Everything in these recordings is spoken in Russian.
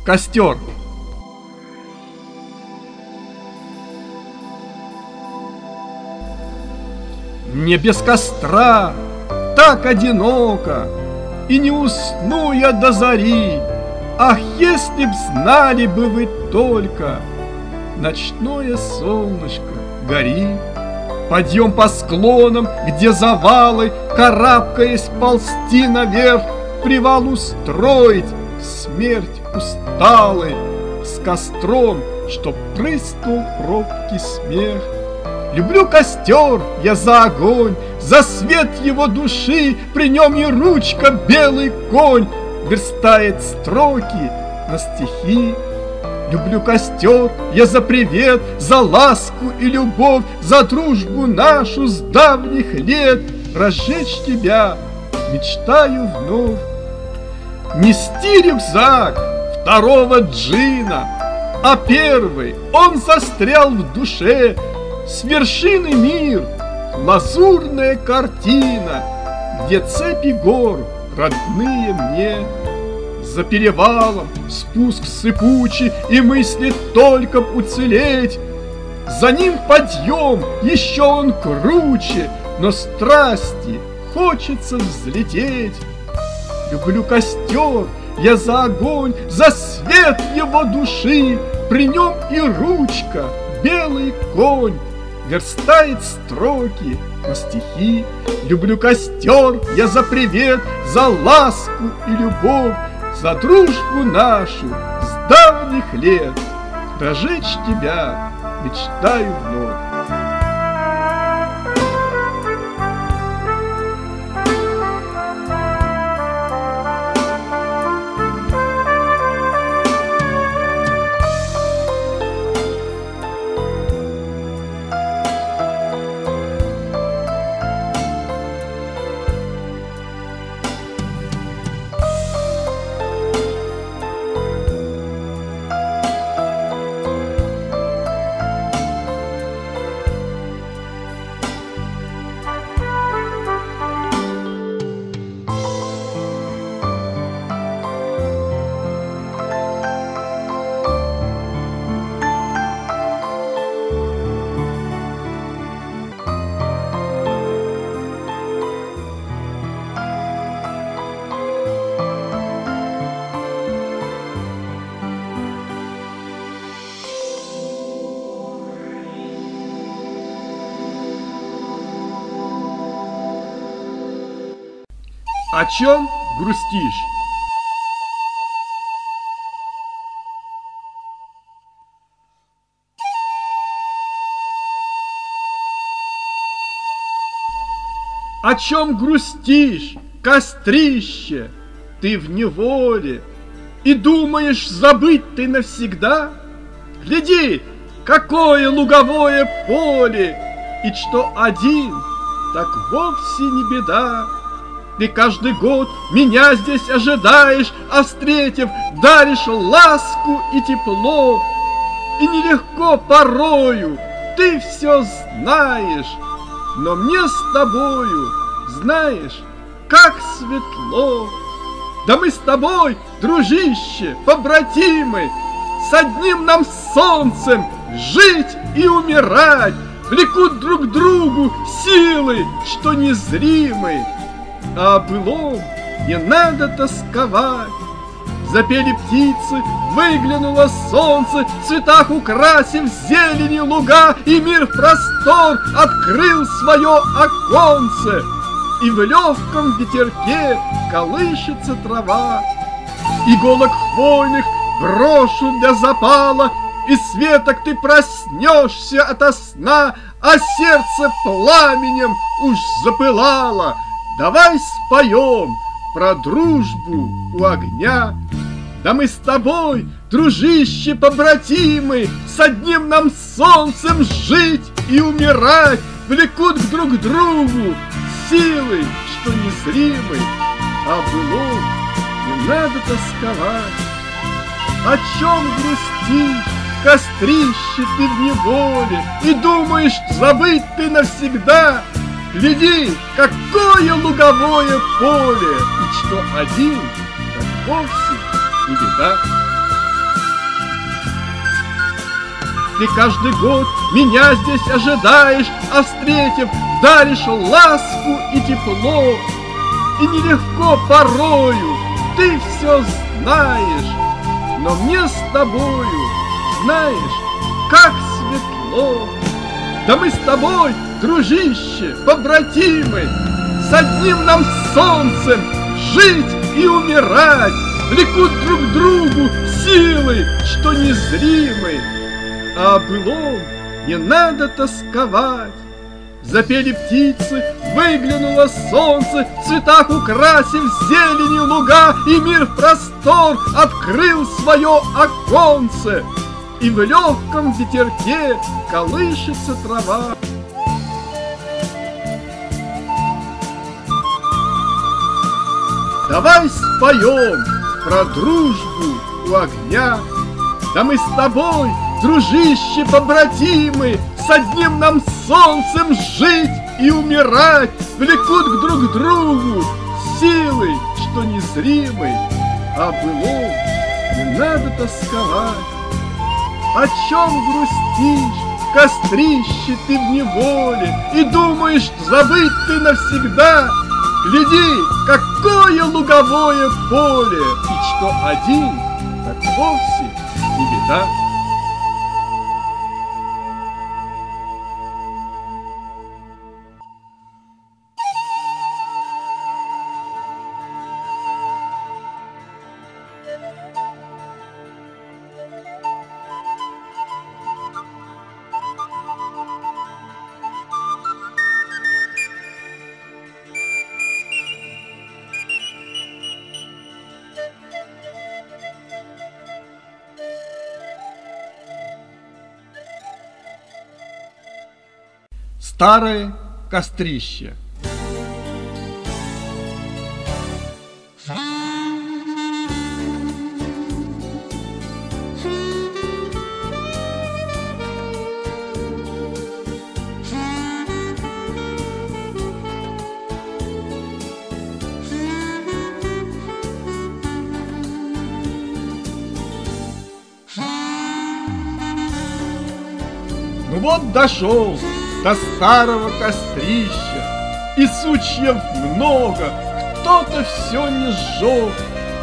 Костер. Мне без костра так одиноко, и не усну я до зари. Ах, если б знали бы вы только, ночное солнышко горит. Подъем по склонам, где завалы, карабкаясь ползти наверх, привал устроить, смерть усталый, с костром, чтоб прыснул робкий смех. Люблю костер, я за огонь, за свет его души, при нем и ручка белый конь верстает строки на стихи. Люблю костер, я за привет, за ласку и любовь, за дружбу нашу с давних лет. Разжечь тебя мечтаю вновь. Нести рюкзак второго джина, а первый он застрял в душе. С вершины мир, лазурная картина, где цепи гор родные мне. За перевалом спуск сыпучий, и мысли только б уцелеть. За ним подъем, еще он круче, но страсти хочется взлететь. Люблю костер, я за огонь, за свет его души, при нем и ручка, белый конь верстает строки на стихи. Люблю костер, я за привет, за ласку и любовь, за дружбу нашу с давних лет. Разжечь тебя мечтаю вновь. О чем грустишь? О чем грустишь, кострище? Ты в неволе и думаешь забыть ты навсегда? Гляди, какое луговое поле, и что один, так вовсе не беда. Ты каждый год меня здесь ожидаешь, а встретив, даришь ласку и тепло. И нелегко порою, ты все знаешь, но мне с тобою, знаешь, как светло. Да мы с тобой, дружище, побратимы, с одним нам солнцем жить и умирать, влекут друг к другу силы, что незримы. А о былом не надо тосковать. Запели птицы, выглянуло солнце, в цветах украсив зеленью луга, и мир в простор открыл свое оконце, и в легком ветерке колышется трава. Иголок хвойных брошу для запала, и с веток ты проснешься ото сна, а сердце пламенем уж запылало. Давай споем про дружбу у огня. Да мы с тобой, дружище, побратимы, с одним нам солнцем жить и умирать, влекут друг к другу силы, что незримы. А былом не надо тосковать. О чем грустишь, кострище, ты в неволе, и думаешь забыть ты навсегда? Гляди, какое луговое поле, и что один, так вовсе не беда. Ты каждый год меня здесь ожидаешь, а встретив, даришь ласку и тепло. И нелегко порою, ты все знаешь, но мне с тобою, знаешь, как светло. Да мы с тобой, дружище, побратимы, с одним нам солнцем жить и умирать, влекут друг другу силы, что незримы. А о былом не надо тосковать. Запели птицы, выглянуло солнце, в цветах украсив зеленью луга, и мир в простор открыл свое оконце, и в легком ветерке колышется трава. Давай споем про дружбу у огня. Да мы с тобой, дружище, побратимы, с одним нам солнцем жить и умирать, влекут друг к другу силы, что незримы. А былом не надо тосковать. О чем грустишь, кострище, ты в неволе, и думаешь, забыть ты навсегда? Гляди, какое луговое поле, и что один, так вовсе не беда. Старое кострище. Ну вот дошел до старого кострища, и сучьев много, кто-то все не сжег.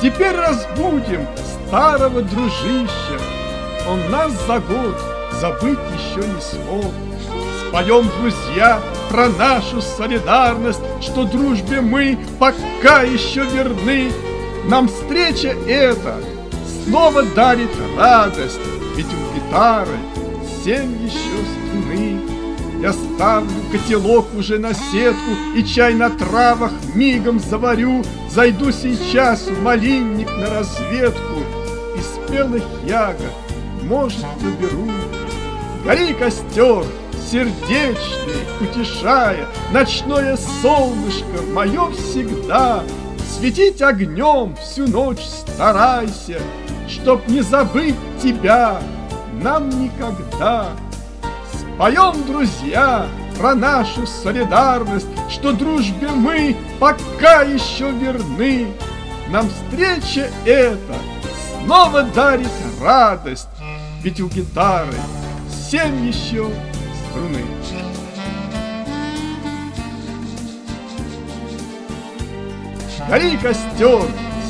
Теперь разбудим старого дружища, он нас за год забыть еще не смог. Споем, друзья, про нашу солидарность, что дружбе мы пока еще верны. Нам встреча эта снова дарит радость, ведь у гитары 7 еще струны. Я ставлю котелок уже на сетку и чай на травах мигом заварю. Зайду сейчас в малинник на разведку и спелых ягод, может, наберу. Гори костер, сердечный, утешая, ночное солнышко мое всегда. Светить огнем всю ночь старайся, чтоб не забыть тебя нам никогда. Поем, друзья, про нашу солидарность, что дружбе мы пока еще верны. Нам встреча эта снова дарит радость, ведь у гитары 7 еще струны. Гори костер,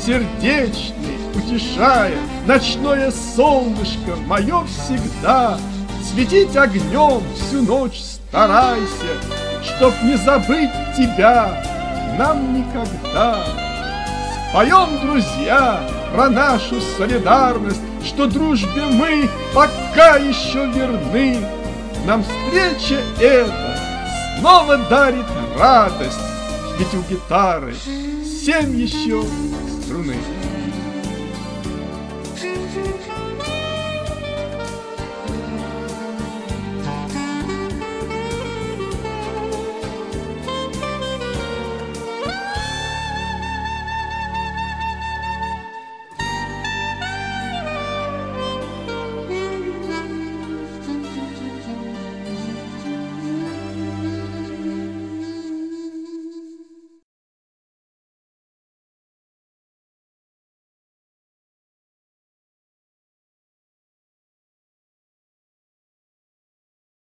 сердечный, утешая, ночное солнышко мое всегда. Светить огнем всю ночь старайся, чтоб не забыть тебя нам никогда. Споем, друзья, про нашу солидарность, что дружбе мы пока еще верны. Нам встреча эта снова дарит радость, ведь у гитары 7 еще струны.